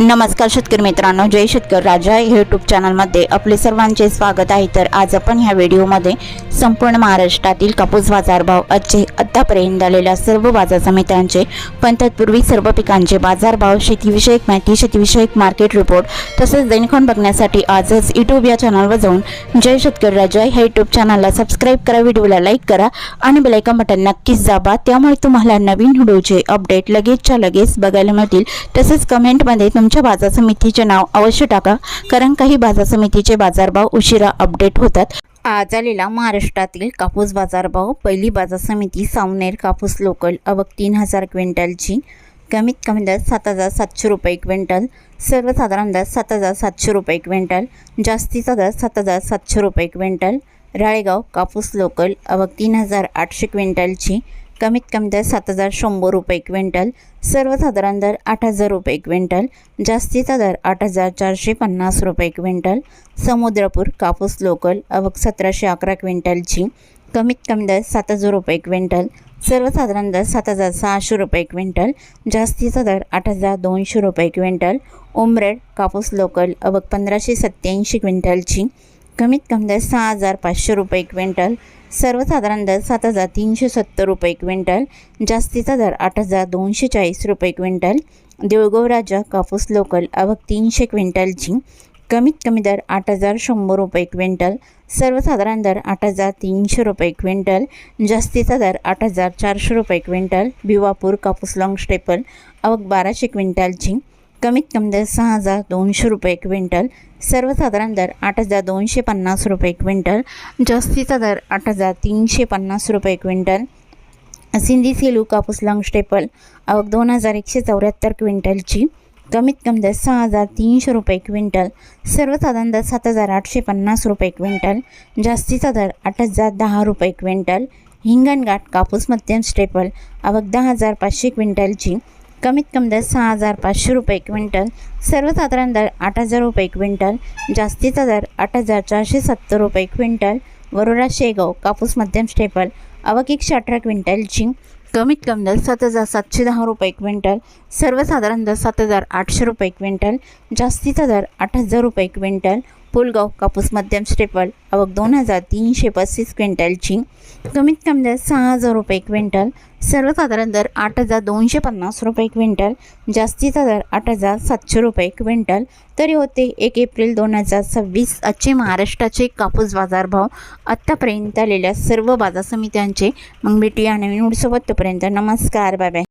नमस्कार शेतकरी मित्रांनो, जय शेतकरी राजा यूट्यूब चॅनलमध्ये आपले सर्वांचे स्वागत आहे। तर आज आपण ह्या व्हिडिओमध्ये संपूर्ण महाराष्ट्रातील कापूस बाजारभाव आतापर्यंत आलेल्या सर्व बाजार समित्यांचे पण तत्पूर्वी सर्व पिकांचे बाजारभाव, शेतीविषयक माहिती, शेतीविषयक मार्केट रिपोर्ट तसेच दैनिक बघण्यासाठी आजच यूट्यूब या चॅनलवर जाऊन जय शेतकरी राजा ह्या यूट्यूब चॅनलला सबस्क्राईब करा, व्हिडिओला लाईक करा आणि बेल आयकॉन बटन नक्कीच दाबा, त्यामुळे तुम्हाला नवीन व्हिडिओचे अपडेट लगेचच्या लगेच बघायला मिळतील। तसेच कमेंटमध्ये तुमच्या बाजार समितीचे नाव अवश्य टाका, कारण काही बाजार समितीचे बाजारभाव उशिरा अपडेट होतात। आज आलेला महाराष्ट्रातील कापूस बाजारभाव। पहिली बाजार समिती सावनेर कापूस लोकल आवक 3000 क्विंटलची, कमीत कमी दर 7700 रुपये क्विंटल, सर्वसाधारण दर 7700 रुपये क्विंटल, जास्तीचा दर 7700 रुपये क्विंटल। राळेगाव कापूस लोकल आवक 3800 क्विंटलची, कमीत कमी दर 7100 रुपये क्विंटल, सर्वसाधारण दर 8000 रुपये क्विंटल, जास्तीचा दर 8450 रुपये क्विंटल। समुद्रपूर कापूस लोकल आवक 1711 क्विंटलची, कमीत कमी दर 7000 रुपये क्विंटल, सर्वसाधारण दर 7600 रुपये क्विंटल, जास्तीचा दर 8200 रुपये क्विंटल। उमरेड कापूस लोकल आवक 1587 क्विंटलची, कमीत कमी दर 6500 रुपये क्विंटल, सर्वसाधारण दर 7370 रुपये क्विंटल, जास्तीचा दर 8240 रुपये क्विंटल। देऊळगाव राजा कापूस लोकल आवक 300 क्विंटलची, कमीत कमी दर 8100 रुपये क्विंटल, सर्वसाधारण दर 8300 रुपये क्विंटल, जास्तीचा दर 8400 रुपये क्विंटल। भिवापूर कापूस लॉंग स्टेपल आवक 1200 क्विंटलची, कमीत कमी दर 6200 रुपये क्विंटल, सर्वसाधारण दर 8250 रुपये क्विंटल, जास्तीचा दर 8350 रुपये क्विंटल। सिंधी सेलू कापूस लॉंग स्टेपल आवक 2174 क्विंटलची, कमीत कमी दर 6300 रुपये क्विंटल, सर्वसाधारण दर 7850 रुपये क्विंटल, जास्तीचा दर 8010 रुपये क्विंटल। हिंगणघाट कापूस मध्यम स्टेपल आवक 10500 क्विंटलची, कमीत कमी दर 6500 रुपये क्विंटल, सर्वसाधारण दर 8000 रुपये क्विंटल, जास्तीचा दर 8470 रुपये क्विंटल। वरोरा शेगाव कापूस मध्यम स्टेपल आवक 118 क्विंटलची, कमीत कमी दर 7710 रुपये क्विंटल, सर्वसाधारण दर 7800 रुपये क्विंटल, जास्तीचा दर 8000 रुपये क्विंटल। पुलगाव कापूस मध्यम स्टेपल आवक 2335 क्विंटलची, कमीत कमी दर 6000 रुपये क्विंटल, सर्वसाधारण दर 8250 रुपये क्विंटल, जास्तीचा दर 8700 रुपये क्विंटल। तरी होते 1 एप्रिल 2026 आजचे महाराष्ट्राचे कापूस बाजारभाव आत्तापर्यंत आलेल्या सर्व बाजार समित्यांचे। मग भेटूया नवीन व्हिडिओसोबत, तोपर्यंत नमस्कार, बाय बाय।